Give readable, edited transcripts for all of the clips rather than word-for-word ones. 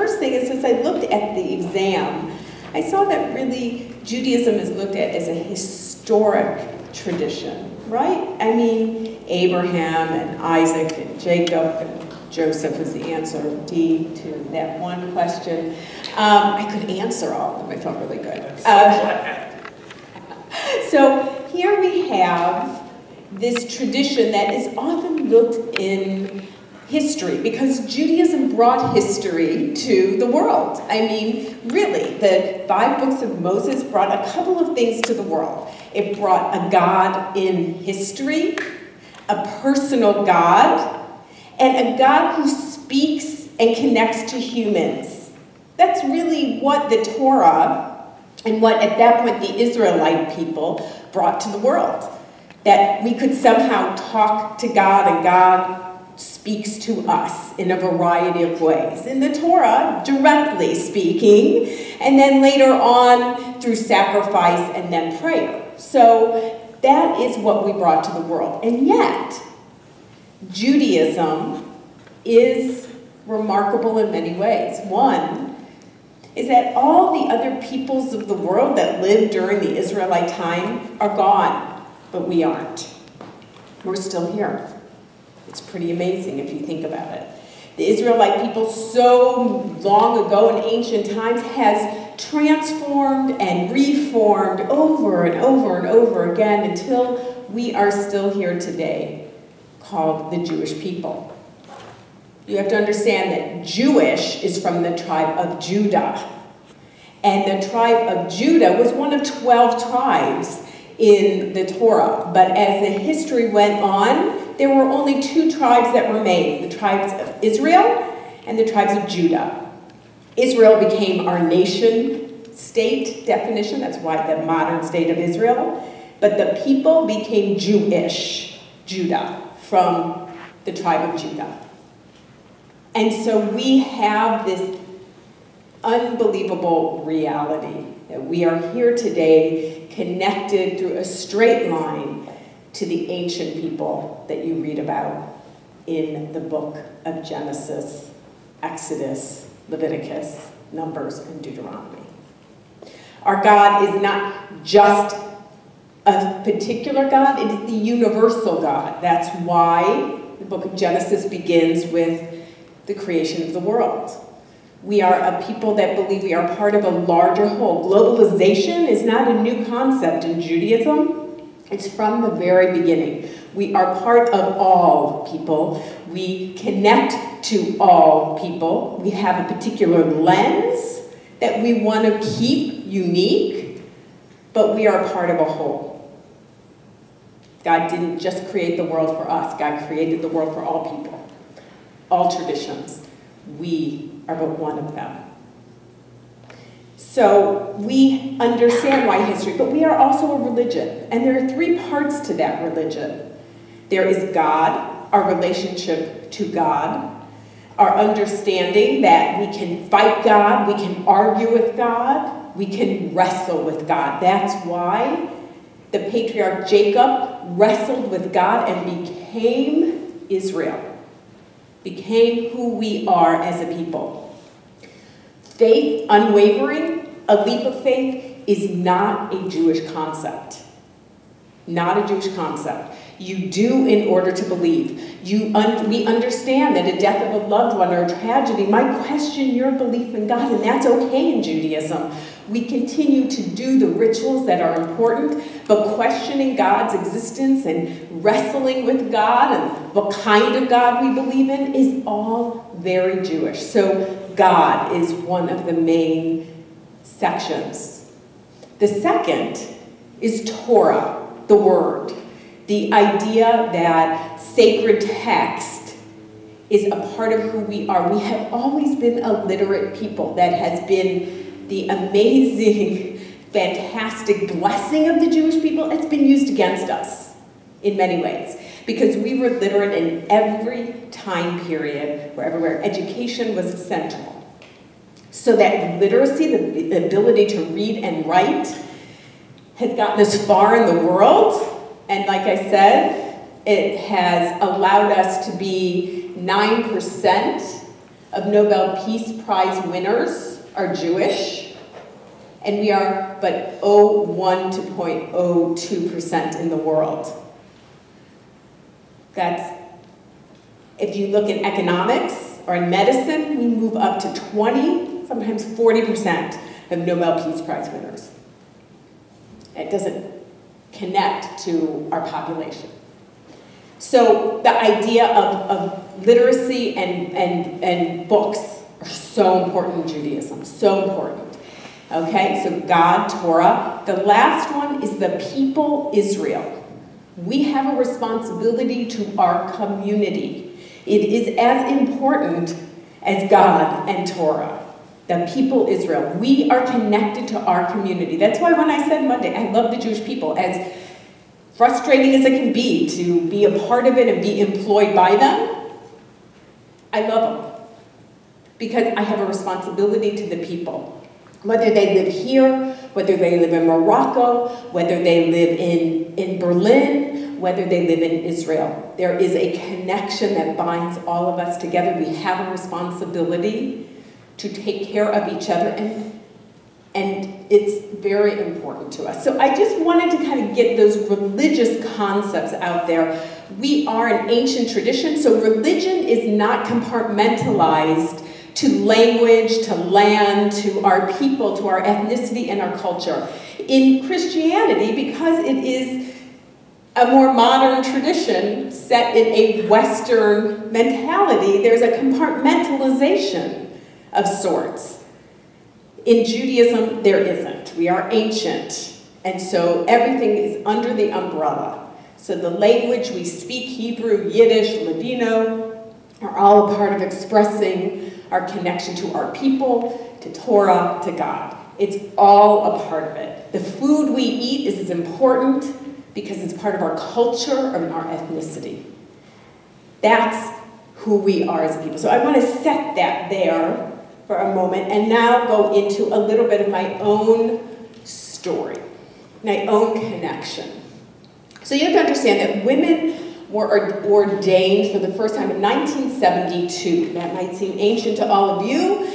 first thing is, as I looked at the exam, I saw that really Judaism is looked at as a historic tradition, right? I mean, Abraham and Isaac and Jacob and Joseph is the answer, D, to that one question. I could answer all of them. I felt really good. So here we have this tradition that is often looked in history, because Judaism brought history to the world. I mean, really, the 5 books of Moses brought a couple of things to the world. It brought a God in history, a personal God, and a God who speaks and connects to humans. That's really what the Torah and what at that point the Israelite people brought to the world. That we could somehow talk to God and God speaks to us in a variety of ways. In the Torah, directly speaking, and then later on through sacrifice and then prayer. So that is what we brought to the world. And yet, Judaism is remarkable in many ways. One is that all the other peoples of the world that lived during the Israelite time are gone, but we aren't. We're still here. It's pretty amazing if you think about it. The Israelite people so long ago in ancient times has transformed and reformed over and over and over again until we are still here today, called the Jewish people. You have to understand that Jewish is from the tribe of Judah. And the tribe of Judah was one of 12 tribes in the Torah. But as the history went on, there were only 2 tribes that remained, the tribes of Israel and the tribes of Judah. Israel became our nation-state definition, that's why the modern state of Israel, but the people became Jewish, Judah, from the tribe of Judah. And so we have this unbelievable reality that we are here today connected through a straight line to the ancient people that you read about in the book of Genesis, Exodus, Leviticus, Numbers, and Deuteronomy. Our God is not just a particular God, it is the universal God. That's why the book of Genesis begins with the creation of the world. We are a people that believe we are part of a larger whole. Globalization is not a new concept in Judaism. It's from the very beginning. We are part of all people. We connect to all people. We have a particular lens that we want to keep unique, but we are part of a whole. God didn't just create the world for us. God created the world for all people, all traditions. We are but one of them. So we understand why history, but we are also a religion. And there are 3 parts to that religion. There is God, our relationship to God, our understanding that we can fight God, we can argue with God, we can wrestle with God. That's why the patriarch Jacob wrestled with God and became Israel, became who we are as a people. Faith, unwavering, a leap of faith, is not a Jewish concept. Not a Jewish concept. You do in order to believe. We understand that a death of a loved one or a tragedy might question your belief in God, and that's okay in Judaism. We continue to do the rituals that are important, but questioning God's existence and wrestling with God and what kind of God we believe in is all very Jewish. So God is one of the main sections. The second is Torah, the word. The idea that sacred text is a part of who we are. We have always been a literate people. That has been the amazing, fantastic blessing of the Jewish people. It's been used against us in many ways because we were literate in every time period, where education was central. So that literacy, the ability to read and write, has gotten us far in the world. And like I said, it has allowed us to be 9% of Nobel Peace Prize winners are Jewish, and we are but 0.1 to 0.02% in the world. That's, if you look in economics or in medicine, we move up to 20, sometimes 40% of Nobel Peace Prize winners. It doesn't connect to our population. So the idea of literacy and books are so important in Judaism, so important. Okay, so God, Torah. The last one is the people, Israel. We have a responsibility to our community. It is as important as God and Torah. The people, Israel. We are connected to our community. That's why when I said Monday, I love the Jewish people. As frustrating as it can be to be a part of it and be employed by them, I love them. Because I have a responsibility to the people. Whether they live here, whether they live in Morocco, whether they live in Berlin, whether they live in Israel. There is a connection that binds all of us together. We have a responsibility to take care of each other, and it's very important to us. So I just wanted to kind of get those religious concepts out there. We are an ancient tradition, so religion is not compartmentalized to language, to land, to our people, to our ethnicity and our culture. In Christianity, because it is a more modern tradition set in a Western mentality, there's a compartmentalization of sorts. In Judaism, there isn't. We are ancient, and so everything is under the umbrella. So the language we speak, Hebrew, Yiddish, Ladino, are all a part of expressing our connection to our people, to Torah, to God. It's all a part of it. The food we eat is as important because it's part of our culture and our ethnicity. That's who we are as a people. So I want to set that there for a moment and now go into a little bit of my own story, my own connection. So you have to understand that women were ordained for the first time in 1972. That might seem ancient to all of you,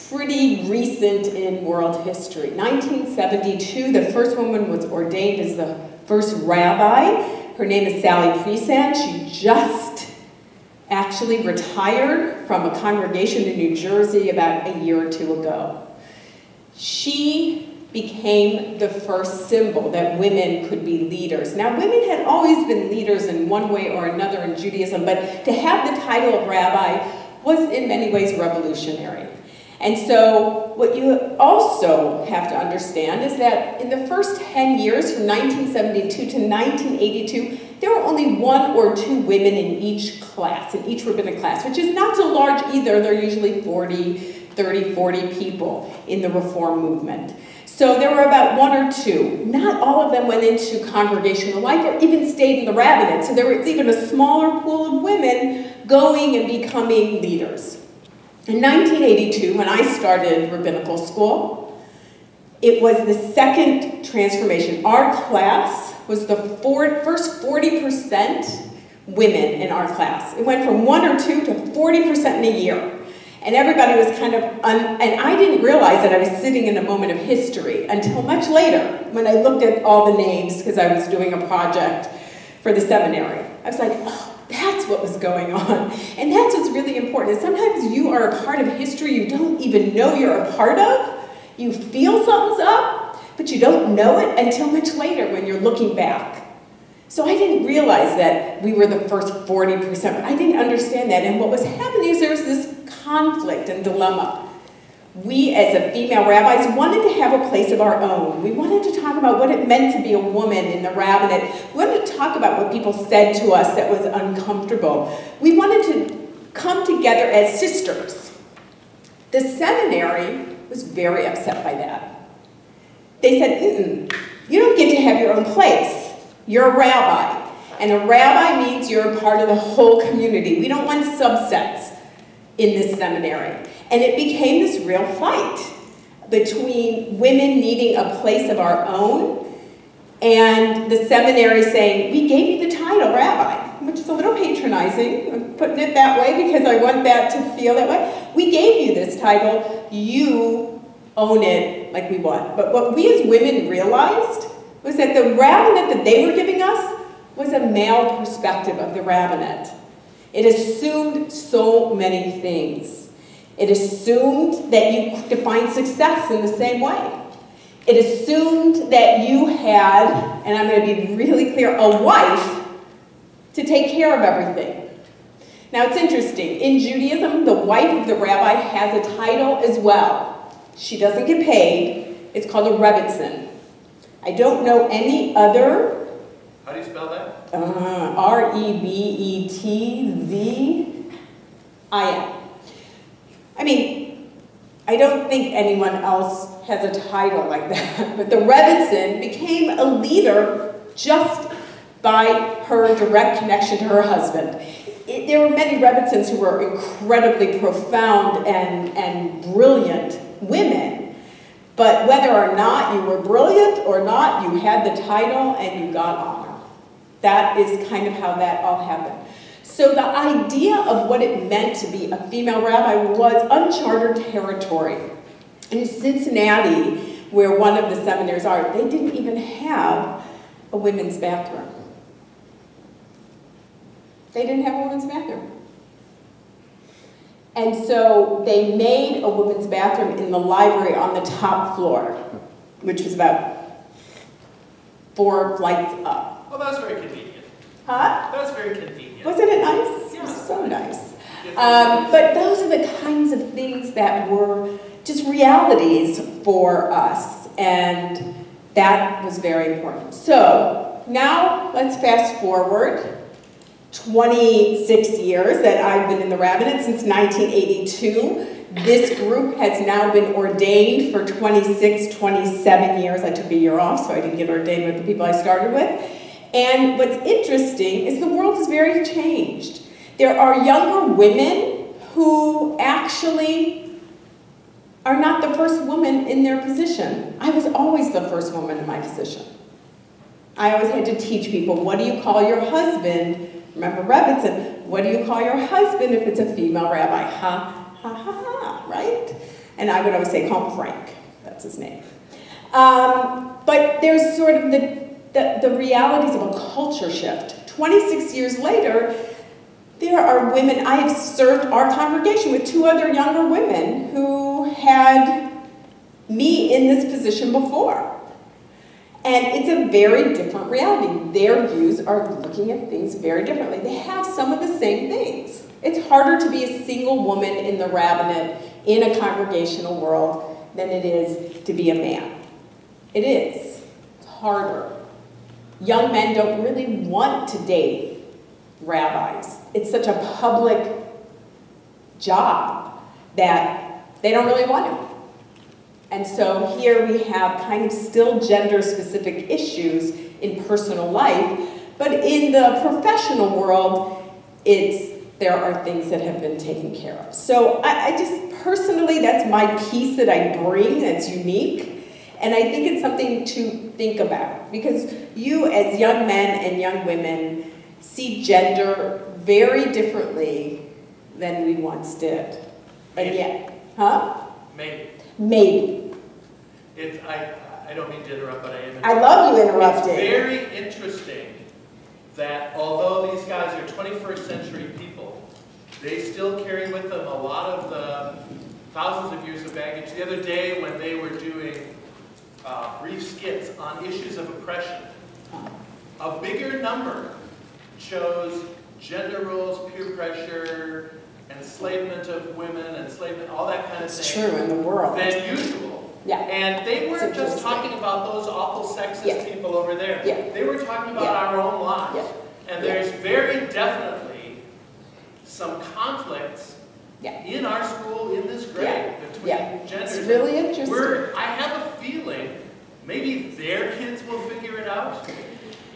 pretty recent in world history. 1972, the first woman was ordained as the first rabbi. Her name is Sally Priesand. She just actually retired from a congregation in New Jersey about a year or two ago. She became the first symbol that women could be leaders. Now, women had always been leaders in one way or another in Judaism, but to have the title of rabbi was in many ways revolutionary. And so what you also have to understand is that in the first 10 years, from 1972 to 1982, there were only 1 or 2 women in each class, in each rabbinic class, which is not so large either. They're usually 30, 40 people in the Reform movement. So there were about 1 or 2. Not all of them went into congregational life or even stayed in the rabbinate. So there was even a smaller pool of women going and becoming leaders. In 1982, when I started rabbinical school, it was the second transformation. Our class was the first 40% women in our class. It went from 1 or 2 to 40% in a year. And everybody was kind of, and I didn't realize that I was sitting in a moment of history until much later when I looked at all the names because I was doing a project for the seminary. I was like, oh, that's what was going on. And that's what's really important. Sometimes you are a part of history you don't even know you're a part of. You feel something's up, but you don't know it until much later when you're looking back. So I didn't realize that we were the first 40%. I didn't understand that. And what was happening is there was this conflict and dilemma. We, as a female rabbis, wanted to have a place of our own. We wanted to talk about what it meant to be a woman in the rabbinate. We wanted to talk about what people said to us that was uncomfortable. We wanted to come together as sisters. The seminary was very upset by that. They said, you don't get to have your own place. You're a rabbi. And a rabbi means you're a part of the whole community. We don't want subsets in this seminary. And it became this real fight between women needing a place of our own and the seminary saying, we gave you the title rabbi, which is a little patronizing. I'm putting it that way because I want that to feel that way. we gave you this title, you own it like we want. But what we as women realized was that the rabbinate that they were giving us was a male perspective of the rabbinate. It assumed so many things. It assumed that you define success in the same way. It assumed that you had, and I'm going to be really clear, a wife to take care of everything. Now it's interesting, in Judaism, the wife of the rabbi has a title as well. She doesn't get paid. It's called a Rebbetzin. I don't know any other. How do you spell that? R-E-B-E-T-Z-I-N. I mean, I don't think anyone else has a title like that, but the Rebbetzin became a leader just by her direct connection to her husband. There were many Rebbetzins who were incredibly profound and brilliant women, but whether or not you were brilliant or not, you had the title and you got honor. That is kind of how that all happened. So the idea of what it meant to be a female rabbi was uncharted territory. In Cincinnati, where one of the seminaries are, they didn't even have a women's bathroom. They didn't have a women's bathroom. And so they made a women's bathroom in the library on the top floor, which was about 4 flights up. Well, that was very convenient. Huh? That was very convenient. Wasn't it nice? Yeah. It was so nice. But those are the kinds of things that were just realities for us, and that was very important. So now let's fast forward 26 years that I've been in the rabbinate, since 1982. This group has now been ordained for 26, 27 years. I took a year off, so I didn't get ordained with the people I started with. And what's interesting is the world has very changed. There are younger women who actually are not the first woman in their position. I was always the first woman in my position. I always had to teach people, what do you call your husband? Remember Rebbetzin, what do you call your husband if it's a female rabbi? Ha, ha, ha, ha, right? And I would always say, call him Frank. That's his name. But there's sort of the realities of a culture shift. 26 years later, there are women, I have served our congregation with 2 other younger women who had me in this position before. And it's a very different reality. Their views are looking at things very differently. They have some of the same things. It's harder to be a single woman in the rabbinate in a congregational world than it is to be a man. It is. It's harder. Young men don't really want to date rabbis. It's such a public job that they don't really want to. And so here we have kind of still gender-specific issues in personal life, but in the professional world, there are things that have been taken care of. So I just, personally, that's my piece that I bring that's unique. And I think it's something to think about, because you as young men and young women see gender very differently than we once did. But yet, huh? Maybe. Maybe. I don't mean to interrupt, but I am. I love you interrupting. It's very interesting that although these guys are 21st century people, they still carry with them a lot of the thousands of years of baggage. The other day when they were doing brief skits on issues of oppression, a bigger number chose gender roles, peer pressure, enslavement of women, enslavement, all that kind of thing. It's true in the world. Than usual. Yeah. And they weren't just talking about those awful sexist people over there. Yeah. They were talking about our own lives. Yeah. And there's very definitely some conflicts in our school, in this grade, between genders. It's really interesting. I have a feeling maybe their kids will figure it out.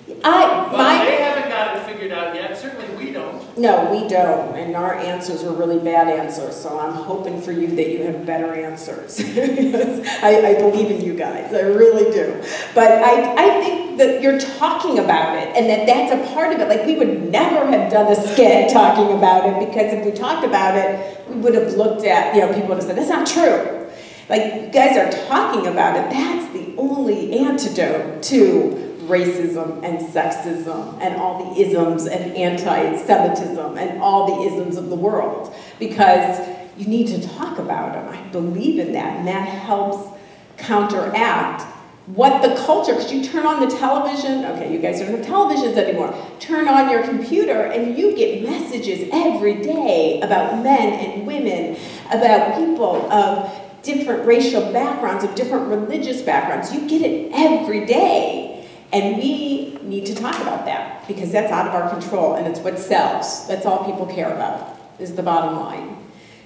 But they haven't got it figured out yet. Certainly we We don't. No, we don't, and our answers were really bad answers, so I'm hoping for you that you have better answers. I believe in you guys, I really do. But I think that you're talking about it, and that's a part of it. Like, we would never have done a skit talking about it, because if we talked about it, we would have looked at, people would have said, that's not true. Like, you guys are talking about it, that's the only antidote to racism and sexism and all the isms and anti-Semitism and all the isms of the world, because you need to talk about them. I believe in that, and that helps counteract what the culture, because you turn on the television, okay, you guys don't have televisions anymore, turn on your computer and you get messages every day about men and women, about people of different racial backgrounds, of different religious backgrounds. You get it every day. And we need to talk about that, because that's out of our control, and it's what sells. That's all people care about, is the bottom line.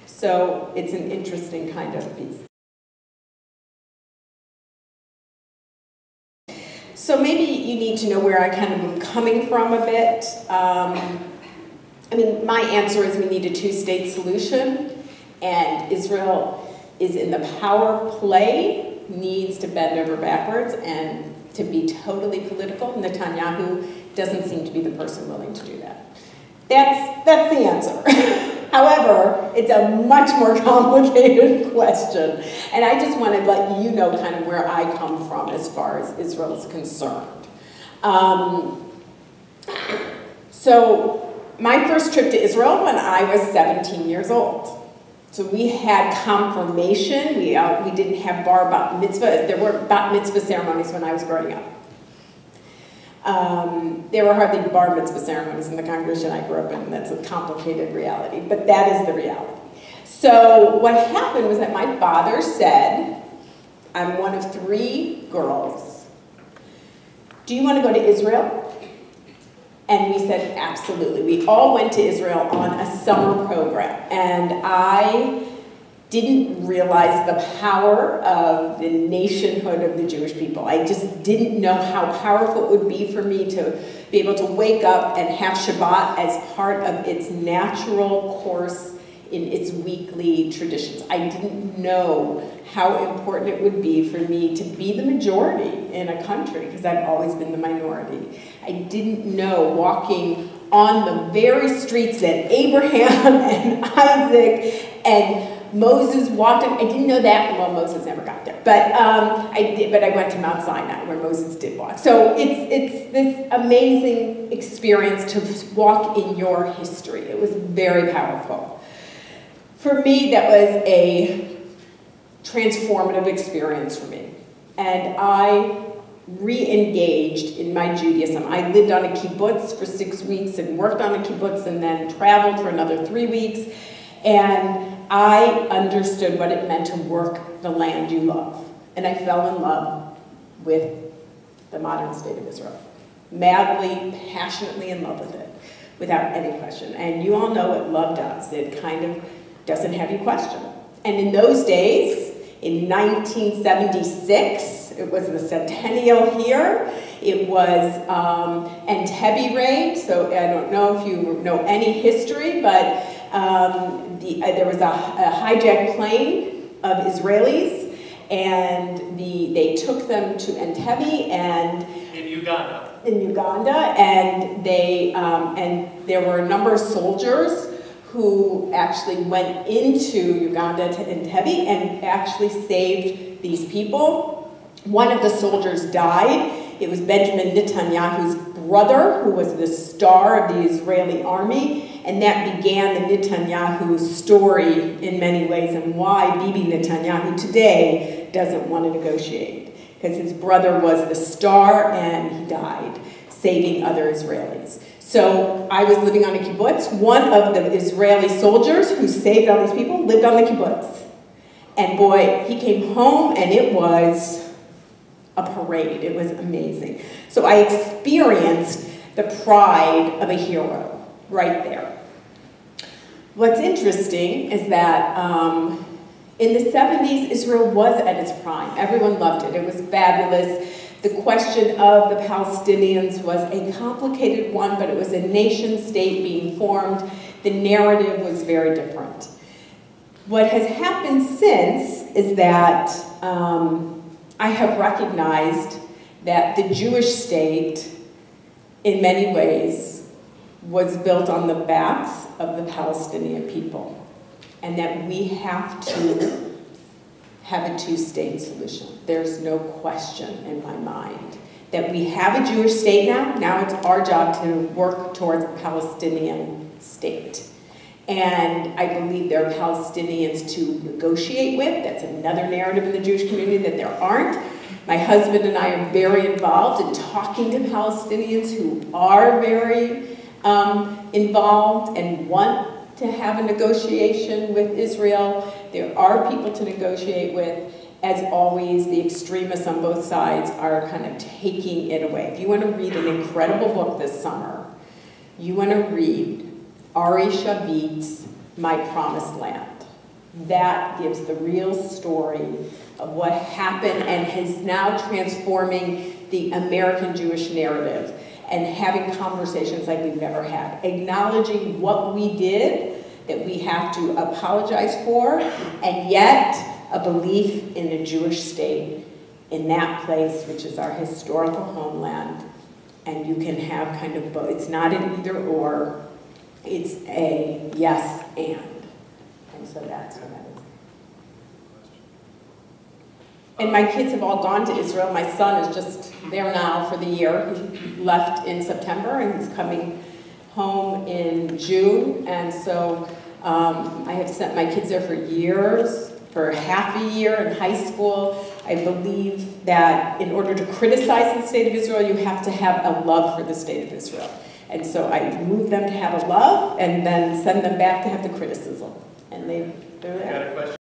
So it's an interesting kind of piece. So maybe you need to know where I kind of am coming from a bit. I mean, my answer is we need a two-state solution, and Israel is in the power play, needs to bend over backwards and to be totally political. Netanyahu doesn't seem to be the person willing to do that. That's the answer. However, it's a much more complicated question. And I just want to let you know kind of where I come from as far as Israel is concerned. So my first trip to Israel when I was 17 years old. So we had confirmation. We didn't have bat mitzvah. There weren't bat mitzvah ceremonies when I was growing up. There were hardly bar mitzvah ceremonies in the congregation I grew up in. That's a complicated reality, but that is the reality. So what happened was that my father said, I'm one of 3 girls. Do you want to go to Israel? And we said, absolutely. We all went to Israel on a summer program. And I didn't realize the power of the nationhood of the Jewish people. I just didn't know how powerful it would be for me to be able to wake up and have Shabbat as part of its natural course in its weekly traditions. I didn't know how important it would be for me to be the majority in a country, because I've always been the minority. I didn't know walking on the very streets that Abraham and Isaac and Moses walked on. I didn't know that. Well, Moses never got there, but I did. But I went to Mount Sinai where Moses did walk. So it's this amazing experience to walk in your history. It was very powerful. For me, that was a transformative experience for me. And I re-engaged in my Judaism. I lived on a kibbutz for 6 weeks and worked on a kibbutz and then traveled for another 3 weeks. And I understood what it meant to work the land you love. And I fell in love with the modern state of Israel. Madly, passionately in love with it, without any question. And you all know what love does. It kind of doesn't have you question. And in those days, in 1976, it was the centennial here. It was Entebbe raid, so I don't know if you know any history, but there was a hijacked plane of Israelis, and they took them to Entebbe and in Uganda. And there were a number of soldiers who actually went into Uganda to Entebbe and actually saved these people. One of the soldiers died. It was Benjamin Netanyahu's brother, who was the star of the Israeli army, and that began the Netanyahu story in many ways, and why Bibi Netanyahu today doesn't want to negotiate, because his brother was the star and he died, saving other Israelis. So I was living on a kibbutz. One of the Israeli soldiers who saved all these people lived on the kibbutz. And boy, he came home and it was a parade. It was amazing. So I experienced the pride of a hero right there. What's interesting is that in the 70s, Israel was at its prime. Everyone loved it. It was fabulous. The question of the Palestinians was a complicated one, but it was a nation state being formed. The narrative was very different. What has happened since is that I have recognized that the Jewish state, in many ways, was built on the backs of the Palestinian people, and that we have to have a two-state solution. There's no question in my mind that we have a Jewish state now. Now it's our job to work towards a Palestinian state. And I believe there are Palestinians to negotiate with. That's another narrative in the Jewish community that there aren't. My husband and I are very involved in talking to Palestinians who are very involved and want to have a negotiation with Israel. There are people to negotiate with. As always, the extremists on both sides are kind of taking it away. If you want to read an incredible book this summer, you want to read Ari Shavit's My Promised Land. That gives the real story of what happened and is now transforming the American Jewish narrative and having conversations like we've never had, acknowledging what we did that we have to apologize for, and yet a belief in a Jewish state in that place, which is our historical homeland. And you can have kind of both. It's not an either or, it's a yes and. And so that's what that is. And my kids have all gone to Israel. My son is just there now for the year. He left in September and he's coming home in June. And so I have sent my kids there for years, for half a year in high school. I believe that in order to criticize the state of Israel, you have to have a love for the state of Israel. And so I move them to have a love and then send them back to have the criticism. And they're there.